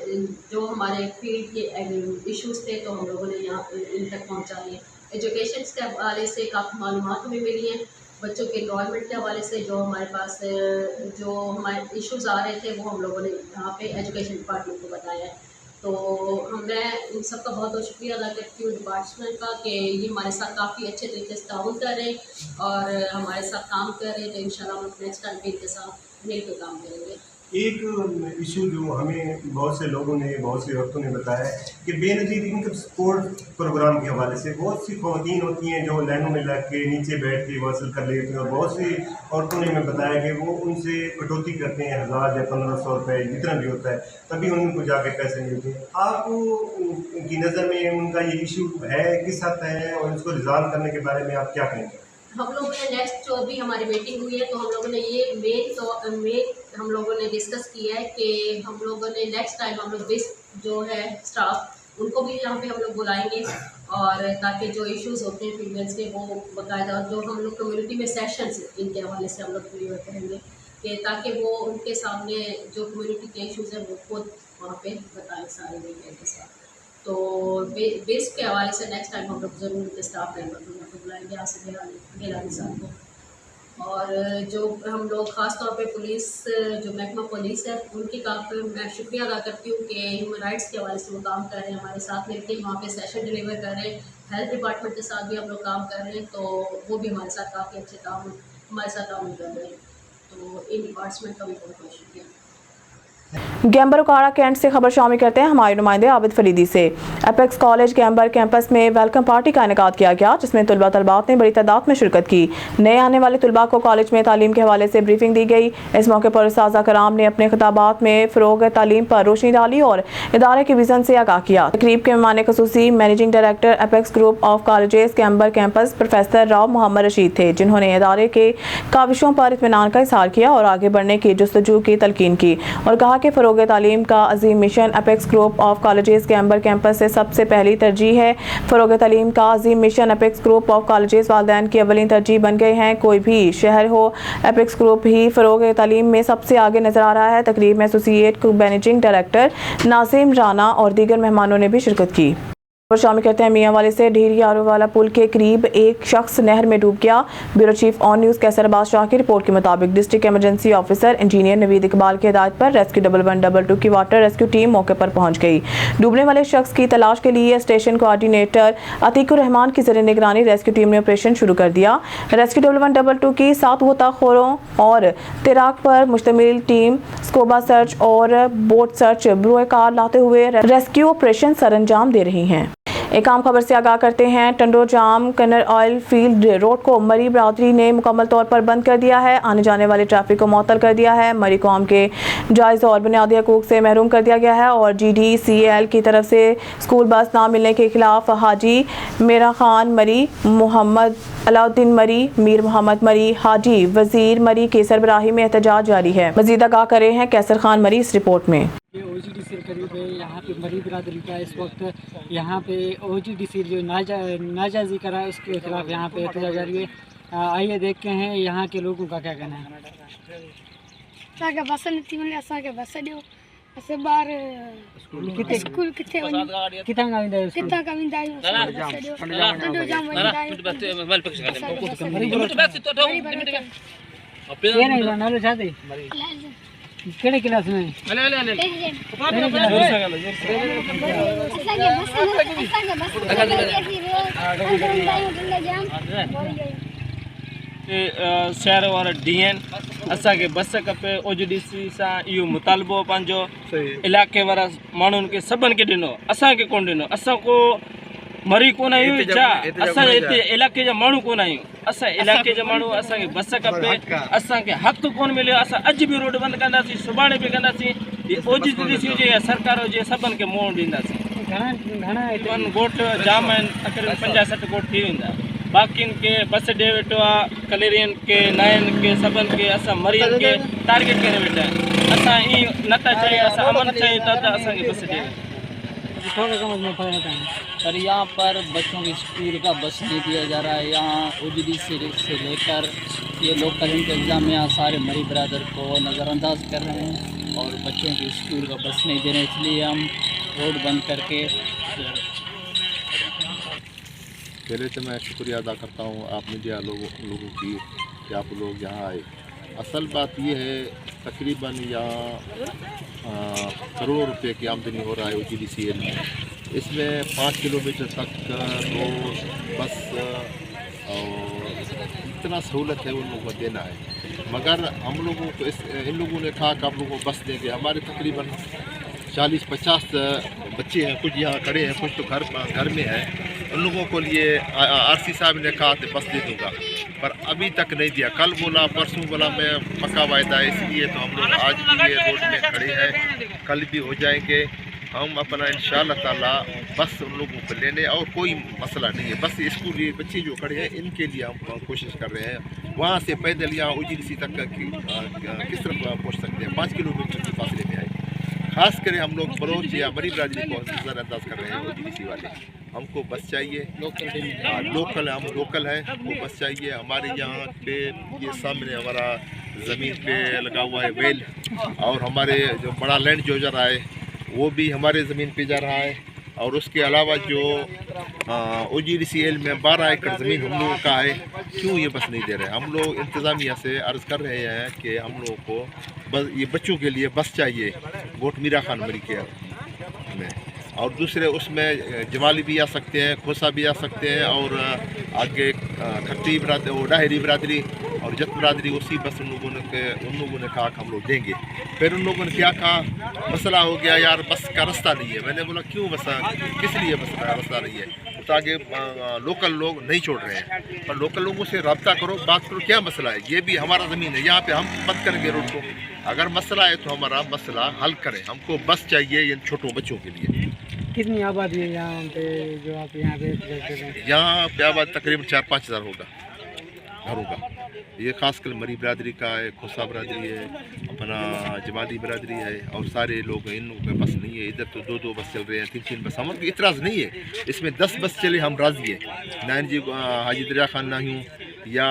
जो हमारे फील्ड के इश्यूज़ थे तो हम लोगों ने यहाँ इन तक पहुँचाए। एजुकेशन के हवाले से काफ़ी मालूमात हमें मिली हैं। बच्चों के इनरोलमेंट के हवाले से जो हमारे पास जो हमारे इश्यूज़ आ रहे थे वो हम लोगों ने यहाँ पे एजुकेशन डिपार्टमेंट को बताया है। तो मैं इन सब का बहुत बहुत शुक्रिया अदा करती हूँ डिपार्टमेंट का कि ये हमारे साथ काफ़ी अच्छे तरीके से ताउन कर रहे हैं और हमारे साथ काम कर रहे हैं। तो इंशाल्लाह हम नेक्स्ट टाइम भी इनके साथ मिलकर काम करेंगे। एक इशू जो हमें बहुत से लोगों ने, बहुत सी औरतों ने बताया है कि बेनज़ीर इनकम सपोर्ट प्रोग्राम के हवाले से बहुत सी ख़वातीन होती हैं जो लाइनों में लग के नीचे बैठ के वसूल कर लेती हैं, और बहुत सी औरतों ने हमें बताया कि वो उनसे कटौती करते हैं 1000 या 1500 रुपये जितना भी होता है, तभी उनको जाके पैसे मिलते हैं। आपको की नज़र में उनका ये इशू है, किस हद तक है, और इसको रिजॉल्व करने के बारे में आप क्या कहेंगे? हम लोगों ने नेक्स्ट जो अभी हमारी मीटिंग हुई है तो हम लोगों ने ये मेन हम लोगों ने डिस्कस किया है कि हम लोगों ने नेक्स्ट टाइम हम लोग बेस जो है स्टाफ उनको भी यहाँ पे हम लोग बुलाएंगे, और ताकि जो इश्यूज होते हैं फीमेल्स के वो बाकायदा जो हम लोग कम्युनिटी में सेशंस इनके हवाले से हम लोग क्लियर करेंगे कि ताकि वो उनके सामने जो कम्युनिटी के इश्यूज हैं वो खुद वहाँ पे बताएं सारे मीडिया के साथ। तो बेस के हवाले से नेक्स्ट टाइम हम लोग ज़रूर स्टाफ मेंबर को बुलाएंगे आसिफ गिलानी साहब को। और जो हम लोग ख़ास तौर पे पुलिस जो महकमा पुलिस है उनकी काफ़ी मैं शुक्रिया अदा करती हूँ कि ह्यूमन राइट्स के हवाले से वो काम कर रहे हैं, हमारे साथ मिलकर वहाँ पे सेशन डिलीवर कर रहे हैं। हेल्थ डिपार्टमेंट के साथ भी हम लोग काम कर रहे हैं, तो वो भी हमारे साथ काफ़ी अच्छे काम हमारे साथ काम कर रहे हैं। तो इन डिपार्टमेंट का भी बहुत बहुत शुक्रिया। गैम्बर उकाड़ा कैंट से खबर शामिल करते हैं हमारे नुमाइंदे आबिद फरीदी से। एपेक्स कॉलेज गैम्बर कैंपस में वेलकम पार्टी का इनेकाद किया गया, जिसमें तलबा तलबात ने बड़ी तादाद में शिरकत की। नए आने वाले तलबा को कॉलेज में तालीम के हवाले से ब्रीफिंग दी गई। इस मौके पर उस्ताज़ा कराम ने अपने खिताबात में फ़रोग़ तालीम पर रोशनी डाली और इदारे के विज़न से आगाह किया। तकरीब के मेहमान ख़ुसूसी managing director Apex group of colleges Gamber campus professor Rao Mohammad Rashid थे, जिन्होंने इदारे के काविशों पर इत्मीनान का इज़हार किया और आगे बढ़ने की जुस्तजू की तलकीन की और कहा कि फ़रोग़ तालीम का अजीम mission Apex group of colleges Gamber campus से सबसे पहली तरजीह है। फ़रोग़ तालीम का अजीम mission Apex group of colleges वालिदैन की अवलीन तरजीह बन गए हैं। कोई भी शहर हो, एपेक्स ग्रुप ही फ़रोग़ तालीम में सबसे आगे नजर आ रहा है। तकरीब में एसोसिएट मैनेजिंग डायरेक्टर नासिम राना और दीगर मेहमानों ने भी शिरकत की। और शामिल करते हैं मियांवाली से ढीरी आरोवाला पुल के करीब एक शख्स नहर में डूब गया। ब्यूरो चीफ ऑन न्यूज़ कैसर अब्बास शाह की रिपोर्ट के मुताबिक district emergency officer engineer Naveed Iqbal की हिदायत पर रेस्क्यू 1112 की वाटर रेस्क्यू टीम मौके पर पहुंच गई। डूबने वाले शख्स की तलाश के लिए स्टेशन कोऑर्डिनेटर अतीकुर रहमान की ज़रिए निगरानी रेस्क्यू टीम ने ऑपरेशन शुरू कर दिया। रेस्क्यू 1112 की 7 गोताखोरों और तैराक पर मुश्तमिल टीम स्कूबा सर्च और बोट सर्च बरोए कार लाते हुए रेस्क्यू ऑपरेशन सरअंजाम दे रही हैं। एक आम खबर से आगाह करते हैं। टंडो जाम कनर ऑयल फील्ड रोड को मरी बरादरी ने मुकम्मल तौर पर बंद कर दिया है। आने जाने वाले ट्रैफिक को मुअत्तल कर दिया है। मरी कौम के जायज़ और बुनियादी हकूक़ से महरूम कर दिया गया है और GDCL की तरफ से स्कूल बस ना मिलने के खिलाफ हाजी मेरा खान मरी, मोहम्मद अलाउद्दीन मरी, मीर मोहम्मद मरी, हाजी वजीर मरी के सरबराही में एहतजाज जारी है। मज़ीद आगाह करे हैं कैसर खान मरी इस रिपोर्ट में। OGDC करीब है यहाँ पे मरी बिरादरी का इस वक्त यहाँ पे OGDC जो नाजायज़ी करा है उसके खिलाफ यहाँ पे एहतजाज जारी है। आइए देखते हैं यहाँ के लोगों का क्या कहना है। केड़े क्लास में शहर वारा DN असांखे बस खपे। OGDC सां इहो मुतालबो पंहिंजो इलाइक़े वारा माण्हुनि खे सभिनि खे ॾिनो, असांखे कोन ॾिनो। असां को मरी कोन आहियूं छा? असां हिते इलाइक़े जा माण्हू कोन आहियूं। असां इलाइक़े जा माण्हू, असांखे बस खपे, असांखे हक़ु कोन मिलियो। असां अॼु बि रोड बंदि कंदासीं, सुभाणे बि कंदासीं। OGDC हुजे या सरकार हुजे, सभिनि खे मोड़ ॾींदासीं। ॻोठ जाम आहिनि, तक़रीबन 50-60 ॻोठ थी वेंदा। बाक़ियुनि खे बस ॾे वेठो आहे, कलेरियनि खे, नायनि खे, सभिनि खे असां मरीज़नि खे टारगेट करे वेठा आहियूं। असां ईअं न था चयूं, असां अमन चयूं त असांखे बस ॾे। पर यहाँ पर बच्चों की स्कूल का बस नहीं दिया जा रहा है। यहाँ OGDC से लेकर ये लोकल इंतजामिया सारे मरी बरादर को नज़रअंदाज कर रहे हैं और बच्चों की स्कूल का बस नहीं दे रहे, इसलिए हम रोड बंद करके पहले तो मैं शुक्रिया अदा करता हूँ आप मीडिया लोगों की कि आप लोग यहाँ आए। असल बात ये है तकरीबन यहाँ करोड़ रुपए की आमदनी हो रहा है OGDCL में। इसमें 5 किलोमीटर तक रोड बस और इतना सहूलत है उन लोगों को देना है। मगर हम लोगों को इन लोगों ने कहा कि आप लोगों को बस देंगे। हमारे तकरीबन 40-50 बच्चे हैं, कुछ यहाँ खड़े हैं, कुछ तो घर में हैं। उन लोगों को लिए RC साहब ने कहा कि बस दे दूँगा, पर अभी तक नहीं दिया। कल बोला, परसों बोला, मैं पक्का वायदा है। इसलिए तो हम लोग आज भी ये रोड में खड़े हैं, कल भी हो जाएंगे हम अपना इंशाअल्लाह ताला बस उन लोगों को लेने। और कोई मसला नहीं है, बस स्कूल ये बच्चे जो खड़े हैं इनके लिए हम कोशिश कर रहे हैं। वहाँ से पैदल यहाँ OGDC तक किस तरफ पहुँच सकते हैं, 5 किलोमीटर के फासले में आए। खास कर हम लोग बलोच या मरी बिरादरी को नज़रअंदाज कर रहे हैं OGDC वाले। हमको बस चाहिए, लोकल हम लोकल हैं, हमको बस चाहिए। हमारे यहाँ पे ये सामने हमारा ज़मीन पे लगा हुआ है वेल, और हमारे जो बड़ा लैंड जो जा रहा है वो भी हमारे ज़मीन पे जा रहा है। और उसके अलावा जो OGDCL में 12 एकड़ ज़मीन हम लोगों का है, क्यों ये बस नहीं दे रहे? हम लोग इंतज़ामिया से अर्ज़ कर रहे हैं कि हम लोगों को बस ये बच्चों के लिए बस चाहिए गोट मीरा खान मरी के में। और दूसरे उसमें जमाली भी आ सकते हैं, खोसा भी आ सकते हैं, और आगे खट्टी बिरादरी और डाहरी बिरादरी और जत बिरादरी उसी बस उन लोगों ने कहा कि हम लोग देंगे। फिर उन लोगों ने क्या कहा, मसला हो गया यार बस का रास्ता नहीं है। मैंने बोला क्यों बस किस लिए बस का रास्ता नहीं है? तो आगे लोकल लोग नहीं छोड़ रहे हैं, पर लोकल लोगों से रब्ता करो, बात करो क्या मसला है। ये भी हमारा ज़मीन है, यहाँ पे हम बंद करेंगे रोड को। अगर मसला है तो हमारा मसला हल करें। हमको बस चाहिए इन छोटों बच्चों के लिए। कितनी आबादी है यहाँ पे जो आप यहाँ पे? यहाँ पे आबादी तकरीबन 4-5 हज़ार होगा घरों का। ये खासकर मरी बिरादरी का है, खोसा बिरादरी है, अपना जमाली बिरादरी है, और सारे लोग इन लोगों के बस नहीं है। इधर तो 2-2 बस चल रहे हैं, 3-3 बस। हमारे इतराज़ नहीं है, इसमें 10 बस चले हम राज़ी है। नाइन जी हाजी दरिया खान ना हूँ या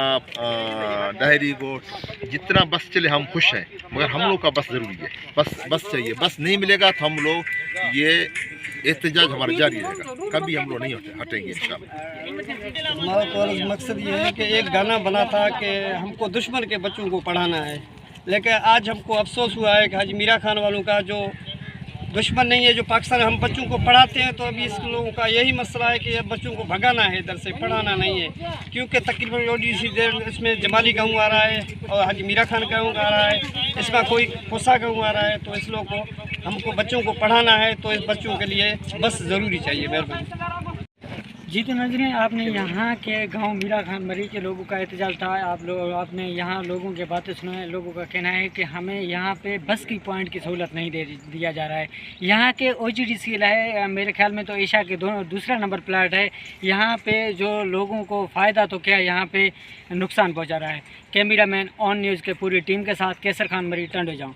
डायरी गोट, जितना बस चले हम खुश हैं। मगर हम लोग का बस ज़रूरी है, बस चाहिए। बस नहीं मिलेगा तो हम लोग ये एहतजाज हमारा जारी रहेगा, कभी हम लोग नहीं हटेंगे इंशाल्लाह। हमारा तो मकसद ये है कि एक गाना बना था कि हमको दुश्मन के बच्चों को पढ़ाना है, लेकिन आज हमको अफसोस हुआ है कि हाजी मीरा खान वालों का जो दुश्मन नहीं है, जो पाकिस्तान हम बच्चों को पढ़ाते हैं, तो अभी इस लोगों का यही मसला है कि अब बच्चों को भगाना है इधर से, पढ़ाना नहीं है। क्योंकि तकरीबन OGDC इसमें जमाली गाँव आ रहा है और हाजी मीरा खान गाँव आ रहा है, इसमें कोई खोसा गाँव आ रहा है। तो इस लोगों को हमको बच्चों को पढ़ाना है, तो इस बच्चों के लिए बस ज़रूरी चाहिए। मेहरबानी। जी तो नजरिए आपने यहाँ के गांव मीरा खान मरी के लोगों का एहतजाज था। आपने यहाँ लोगों के बातें सुना। लोगों का कहना है कि हमें यहाँ पे बस की पॉइंट की सहूलत नहीं दिया जा रहा है। यहाँ के OGDCL है, मेरे ख्याल में तो एशिया के दूसरा नंबर प्लाट है। यहाँ पे जो लोगों को फ़ायदा तो क्या, यहाँ पे नुकसान पहुँचा रहा है। कैमरामैन ऑन न्यूज़ के पूरी टीम के साथ कैसर खान मरी, टंडो जाऊँ।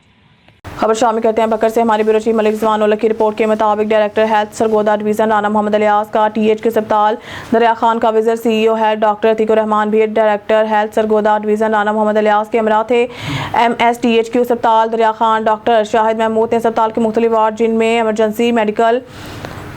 खबर शामिल करते हैं बकर से। हमारी ब्यूरो चीफ मलिक जमान उल्लह की रिपोर्ट के मुताबिक director health Sargodha division Rana Mohammad Ilyas का TH के अस्पताल दरिया खान का visit CEO head doctor Atiqur Rehman भी director health Sargodha division Rana Mohammad Ilyas के हमरा थे। MSTHQ अस्पताल दरिया खान डॉक्टर शाहिद महमूद ने अस्पताल के मुख्तलिफ वार्ड जिनमें emergency, medical,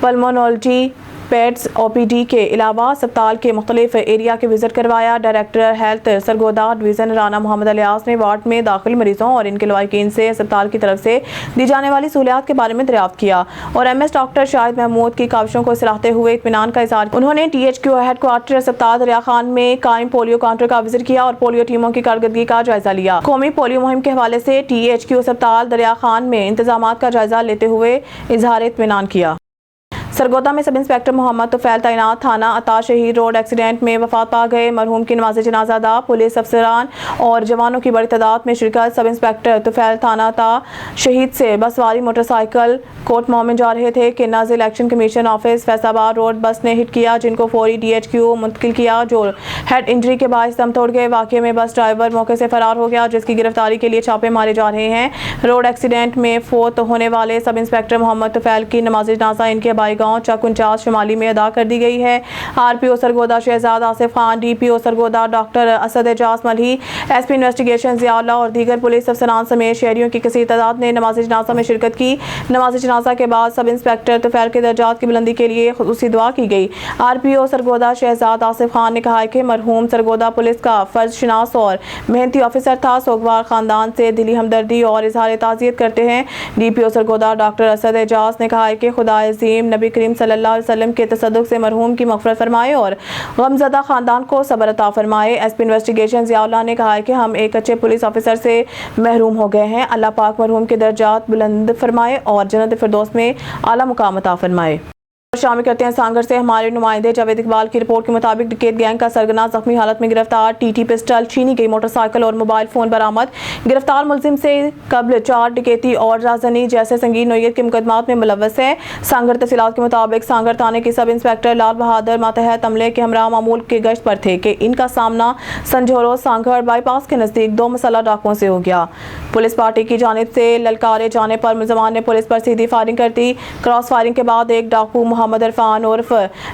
pulmonology, pets, OPD के अलावा अस्पताल के मुख्तलिफ एरिया के विजिट करवाया। Director health Sargodha division Rana Mohammad Ilyas ने वार्ड में दाखिल मरीजों और इनके लवाकिन से अस्पताल की तरफ से दी जाने वाली सहूलियात के बारे में दरियाफ्त किया और MS डॉक्टर शाहिद महमूद की काविशों को सराहते हुए इत्मीनान का इज़हार। उन्होंने THQ हेडक्वार्टर अस्पताल दरिया खान में कायम पोलियो काउंटर का विजिट किया और पोलियो टीमों की कारकर्दगी का जायजा लिया। कौमी पोलियो मुहिम के हवाले से THQ अस्पताल दरिया खान में इंतजामात का जायजा लेते हुए इजहार इत्मीनान किया। सरगोदा में सब इंस्पेक्टर मोहम्मद तुफैल तैनात। थाना अता शहीद रोड एक्सीडेंट में वफात पा गए मरहूम की नमाज़ जनाजा अदा। पुलिस अफसरान और जवानों की बड़ी तादाद में शिरकत। सब इंस्पेक्टर तुफैल थाना अता शहीद से बसवारी मोटरसाइकिल कोट मोहम्मद जा रहे थे कि नाज़िल election commission office Faisalabad road bus ने हिट किया, जिनको फौरी DHQ मुंतकिल किया, जो हेड इंजरी के बायस दम तोड़ गए। वाक़े में बस ड्राइवर मौके से फरार हो गया, जिसकी गिरफ्तारी के लिए छापे मारे जा रहे हैं। रोड एक्सीडेंट में फोत होने वाले सब इंस्पेक्टर मोहम्मद तुफैल की नमाज़ जनाजा इनके भाई गाँव चक 49 शुमाली में अदा कर दी गई है। RPO Sargodha Shahzad Asif Khan, DPO Sargodha doctor Asad Ejaz Malhi, SP investigation Ziaullah और दीगर पुलिस अफसरान समेत शहरियों की कसीर तादाद ने नमाज जनाजा में शिरकत की। नमाज जनाजा के बाद सब इंस्पेक्टर तुफैल के दर्जात की बुलंदी के लिए खुसूसी दुआ की गई। RPO सरगोदा शहजाद आसिफ खान ने कहा कि मरहूम सरगोदा पुलिस का फर्ज शनास और मेहनती ऑफिसर था। सोगवार खानदान से दिली हमदर्दी और इजहार ताज़ियत करते हैं। DPO सरगोदा डॉक्टर असद एजाज ने कहा कि खुदा अज़ीम नबी करीम सल्लल्लाहु अलैहि वसल्लम के तसद्दुक़ से मरहूम की मग़फ़िरत फरमाए और गमज़दा खानदान को सब्र अता फरमाए। SP इन्वेस्टिगेशन ज़ियाउल्लाह ने कहा कि हम एक अच्छे पुलिस ऑफिसर से महरूम हो गए हैं। अल्लाह पाक मरहूम के दर्जात बुलंद फरमाए और जन्नत फिरदौस में आला मुकाम अता फरमाए। शामिल करते हैं सांगड़ से हमारे नुमाइंदे जावेद इकबाल की रिपोर्ट के मुताबिक डकैत गैंग का सरगना जख्मी हालत में गिरफ्तार। TT पिस्टल, छीनी गई मोटरसाइकिल और मोबाइल फोन बरामद। गिरफ्तार मुलजिम से कबल 4 डकैती और राजनी जैसे संगीन नोयत के मुकदमात में मुलव्वस है। सांगड़ तफसीलात के मुताबिक सांगड़ थाने के सब इंस्पेक्टर लाल बहादुर मातहत अमले के हमरा मामूल के गश्त पर थे कि इनका सामना संजोरो सांगड़ बाईपास के नजदीक 2 मसला डाकुओं से हो गया। पुलिस पार्टी की जानिब से ललकारे जाने पर मुलजमान ने पुलिस पर सीधी फायरिंग कर दी। क्रॉस फायरिंग के बाद एक डाकू मोहम्मद इरफान उर्फ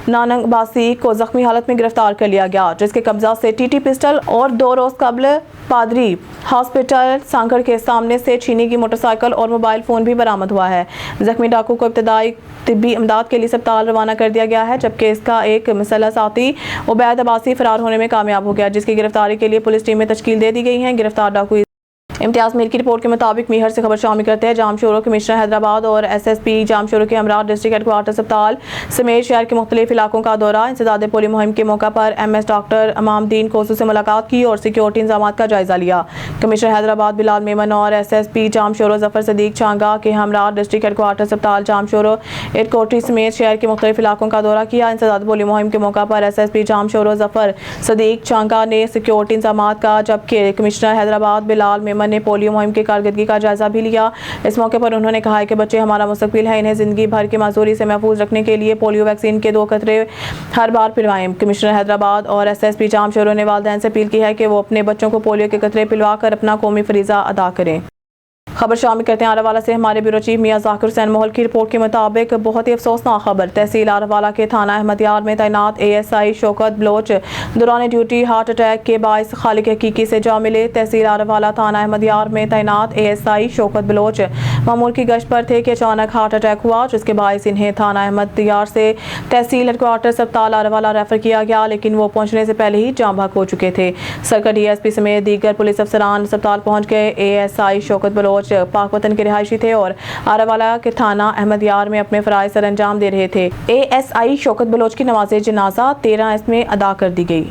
नानंग बासी को जख्मी हालत में गिरफ्तार कर लिया गया, जिसके कब्जा से TT पिस्टल और 2 रोज कबल पादरी हॉस्पिटल सांगड़ के सामने से छीनी की मोटरसाइकिल और मोबाइल फोन भी बरामद हुआ है। जख्मी डाकू को इब्तदाई तिब्बी इमदाद के लिए अस्पताल रवाना कर दिया गया है, जबकि इसका एक मसला साथी उबैद अब्बासी फरार होने में कामयाब हो गया, जिसकी गिरफ्तारी के लिए पुलिस टीमें तश्कील दे दी गई हैं। गिरफ्तार डाकू इम्तियाज़ मीर की रिपोर्ट के मुताबिक मीहर से खबर शामिल करते हैं। जामशोरो कमिश्नर हैदराबाद और SSP जामशोरो के हमरा डिस्ट्रिक्ट हेडक्वार्टर अस्पताल समेत शहर के मुख्तलिफ इलाकों का दौरा। इंसदाद पोलियो मुहिम के मौका पर MS डॉक्टर इमामुद्दीन कोसू से मुलाकात की और सिक्योरिटी इंतजाम का जायजा लिया। कमिश्नर हैदराबाद बिलाल मेमन और SSP जामशोरो जफर सदीक चांगा के हमरा डिस्ट्रिक्ट हेडक्वार्टर अस्पताल जामशोरो एडकोटरी समेत शहर के मुख्तलिफ इलाकों का दौरा किया। इंसदाद पोलियो मुहिम के मौका पर SSP जामशोरो जफर सदीक चांगा ने सिक्योरिटी इंतजाम का, जबकि कमिश्नर हैदराबाद बिलाल मेमन ने पोलियो मुहिम की कारकर्दगी का जायजा भी लिया। इस मौके पर उन्होंने कहा कि बच्चे हमारा मुस्तकबिल है, इन्हें जिंदगी भर की माजूरी से महफूज रखने के लिए पोलियो वैक्सीन के 2 कतरे हर बार पिलवाएं। कमिश्नर हैदराबाद और SSP जामशोरो ने वालिदैन से अपील की है कि वो अपने बच्चों को पोलियो के कतरे पिलवा कर अपना कौमी फरीजा अदा करें। खबर शामिल करते हैं आरावाला से हमारे ब्यूरो चीफ मियां जाकिर हुसैन मोहल की रिपोर्ट के मुताबिक बहुत ही अफसोसनाक खबर। तहसील आरावाला के थाना अहमदियार में तैनात ASI शौकत बलोच दौरान ड्यूटी हार्ट अटैक के बायस खालिक हकीकी से जा मिले। तहसील आरावाला थाना अहमदियार में तैनात ASI शौकत बलोच मामूल की गश्त पर थे कि अचानक हार्ट अटैक हुआ, जिसके बायस इन्हें थाना अहमदियार से तहसील हेडक्वार्टर अस्पताल आरावाला रेफर किया गया, लेकिन वो पहुंचने से पहले ही जाँ भाग हो चुके थे। सरकार DSP समेत दीगर पुलिस अफसरान अस्पताल पहुँच गए। ASI शौकत बलोच पाक वतन के रिहायशी थे और आरावाला के थाना अहमदियार में अपने फराइज सर अंजाम दे रहे थे। ASI शौकत बलोच की नमाज जनाजा 13 इसमें अदा कर दी गई।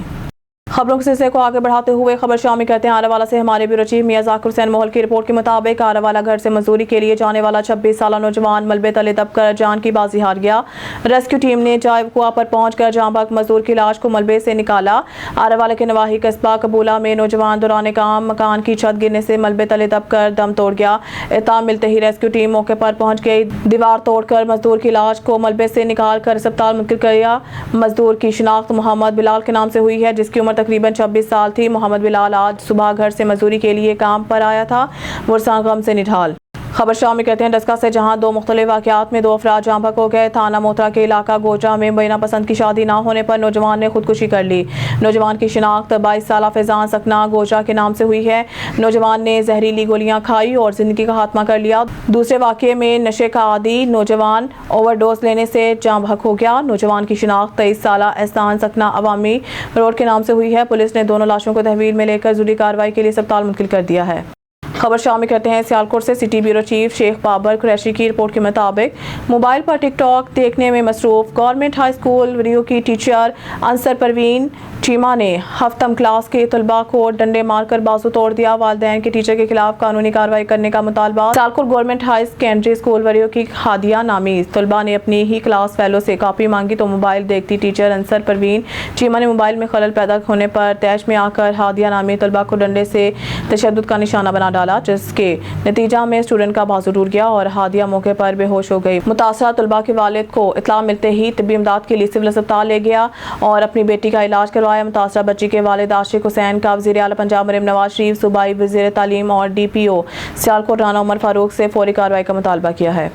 खबरों के सिलसिले को आगे बढ़ाते हुए खबर शामिल करते हैं आरावाला से हमारे ब्यूरो चीफ मियां जाकिर हुसैन मोहल की रिपोर्ट के मुताबिक आरावाला घर से मजदूरी के लिए जाने वाला 26 साला नौजवान मलबे तले दबकर जान की बाजी हार गया। रेस्क्यू टीम ने जायब कुआं पर पहुंचकर जाँ भाग मजदूर की लाश को मलबे से निकाला। आरावाला के नवाही कस्बा कबूला में नौजवान दौरान काम मकान की छत गिरने से मलबे तले दबकर दम तोड़ गया। इत्तला मिलते ही रेस्क्यू टीम मौके पर पहुंच गई। दीवार तोड़कर मजदूर की लाश को मलबे से निकाल कर अस्पताल मुंतकिल किया। मजदूर की शिनाख्त मोहम्मद बिलाल के नाम से हुई है, जिसकी उम्र तकरीबन 26 साल थी। मोहम्मद बिलाल आज सुबह घर से मजदूरी के लिए काम पर आया था। मुरसा गम से निढाल। खबर शामिल करते हैं डस्का से, जहां 2 मुख्तलिफ वाक़यात में 2 अफराद जाँ भाग हो गए। थाना मोतरा के इलाका गोजा में बैना पसंद की शादी ना होने पर नौजवान ने खुदकुशी कर ली। नौजवान की शिनाख्त 22 साला फैजान सकना गोजा के नाम से हुई है। नौजवान ने जहरीली गोलियां खाई और जिंदगी का खात्मा कर लिया। दूसरे वाक़ये में नशे का आदी नौजवान ओवरडोज लेने से जाँ भाग हो गया। नौजवान की शिनाख्त 23 साला एहसान सकना अवामी रोड के नाम से हुई है। पुलिस ने दोनों लाशों को तहवील में लेकर जरूरी कार्रवाई के लिए अस्पताल मुंतकिल कर दिया है। खबर शामिल करते हैं सियालकोट से। City bureau chief Sheikh Babar Qureshi की रिपोर्ट के मुताबिक मोबाइल पर टिकटॉक देखने में मसरूफ गवर्नमेंट हाई स्कूल रियो की टीचर अंसर परवीन चीमा ने हफ्तम क्लास के तलबा को डंडे मारकर बाजू तोड़ दिया। वालिदैन के टीचर के खिलाफ कानूनी कार्रवाई करने का मुतालबा। Sialkot government high secondary school Wariyo की हादिया नामी तलबा ने अपनी ही क्लास फेलो से कॉपी मांगी तो मोबाइल देखती टीचर अंसर परवीन चीमा ने मोबाइल में खलल पैदा होने पर तैश में आकर हादिया नामी तलबा को डंडे से तशद्दुद का निशाना बना डाला, जिसके नतीजा में स्टूडेंट का बाजू टूट गया और हादिया मौके पर बेहोश हो गई। मुतासरा तलबा के वालिद को इत्तला मिलते ही तिब्बी इमदाद के लिए सिविल अस्पताल ले गया और अपनी बेटी का इलाज करवाया। मुतासरा बच्ची के वालिद आशिक हुसैन का वज़ीर आला पंजाब मरीम नवाज शरीफ, सूबाई वज़ीर तालीम और DPO सियालकोट राना उमर फारूक से फौरी कार्रवाई का मुतालबा किया है।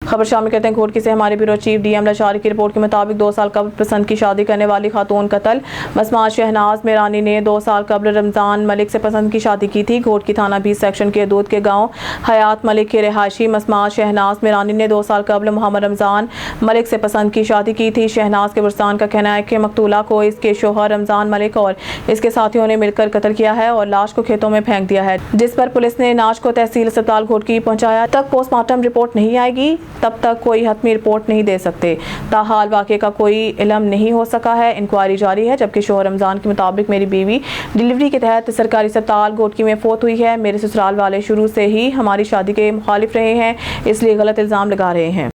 खबर शामिल करते हैं घोटकी से। हमारे ब्यूरो चीफ डीएम लाचारी की रिपोर्ट के मुताबिक 2 साल कबल पसंद की शादी करने वाली खातून कत्ल। मसमा शहनाज मेरानी ने 2 साल कबल रमजान मलिक से पसंद की शादी की थी। घोटकी थाना 20 सेक्शन के दूध के गांव हयात मलिक के रिहायशी मसमा शहनाज मेरानी ने 2 साल कबल मोहम्मद रमजान मलिक से पसंद की शादी की थी। शहनाज के बुरस्तान का कहना है कि मकतूला को इसके शोहर रमजान मलिक और इसके साथियों ने मिलकर कत्ल किया है और लाश को खेतों में फेंक दिया है, जिस पर पुलिस ने नाश को तहसील अस्पताल घोटकी पहुंचाया। तक पोस्टमार्टम रिपोर्ट नहीं आएगी तब तक कोई हतमी रिपोर्ट नहीं दे सकते। ताहाल वाक़े का कोई इल्म नहीं हो सका है। इंक्वायरी जारी है। जबकि शोहर रमजान के मुताबिक मेरी बीवी डिलीवरी के तहत सरकारी अस्पताल घोटकी में फौत हुई है। मेरे ससुराल वाले शुरू से ही हमारी शादी के मुखालिफ रहे हैं, इसलिए गलत इल्ज़ाम लगा रहे हैं।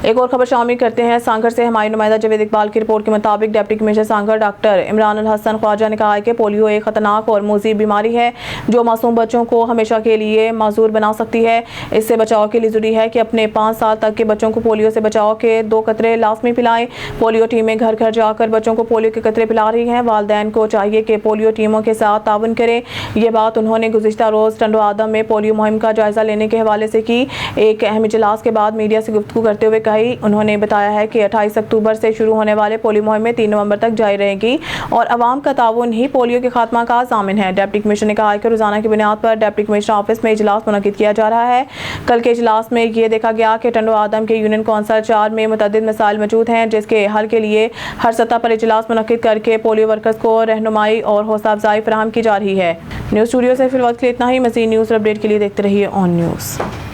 एक और खबर शामिल करते हैं सांगड़ से। हमारी नुमाइंदा जावेद इकबाल की रिपोर्ट के मुताबिक deputy commissioner Sanghar doctor Imran Al Hassan Khawaja ने कहा है कि पोलियो एक खतरनाक और मुज़ीब बीमारी है जो मासूम बच्चों को हमेशा के लिए माजूर बना सकती है। इससे बचाव के लिए ज़रूरी है कि अपने 5 साल तक के बच्चों को पोलियो से बचाव के 2 कतरे लाजमी पिलाएं। पोलियो टीमें घर घर जाकर बच्चों को पोलियो के कतरे पिला रही हैं। वालिदैन को चाहिए कि पोलियो टीमों के साथ ताउन करें। ये बात उन्होंने गुज़िश्ता रोज़ टंडो आदम में पोलियो मुहिम का जायज़ा लेने के हवाले से की। एक अहम इजलास के बाद मीडिया से गुफ्तगू करते हुए कही। उन्होंने बताया है कि 28 अक्टूबर से शुरू होने वाले पोलियो मुहिम में 3 नवंबर तक जारी रहेगी और अवाम का ताउन ही पोलियो के खात्मा का ज़ामिन है। डिप्टी कमिश्नर ने कहा कि रोजाना की बुनियाद पर डिप्टी कमिश्नर ऑफिस में इजलास मुनक्किद किया जा रहा है। कल के इजलास में ये देखा गया कि टंडो आदम के यूनियन कौंसल 4 में मुतअद्दिद मसाइल मौजूद हैं, जिसके हल के लिए हर सतह पर इजलास मुनक्किद करके पोलियो वर्कर्स को रहनुमाई और हौसला अफजाई फराहम की जा रही है। न्यूज़ स्टूडियो से फिलहाल के लिए इतना ही। मज़ीद न्यूज़ अपडेट के लिए देखते रहिए ऑन न्यूज़।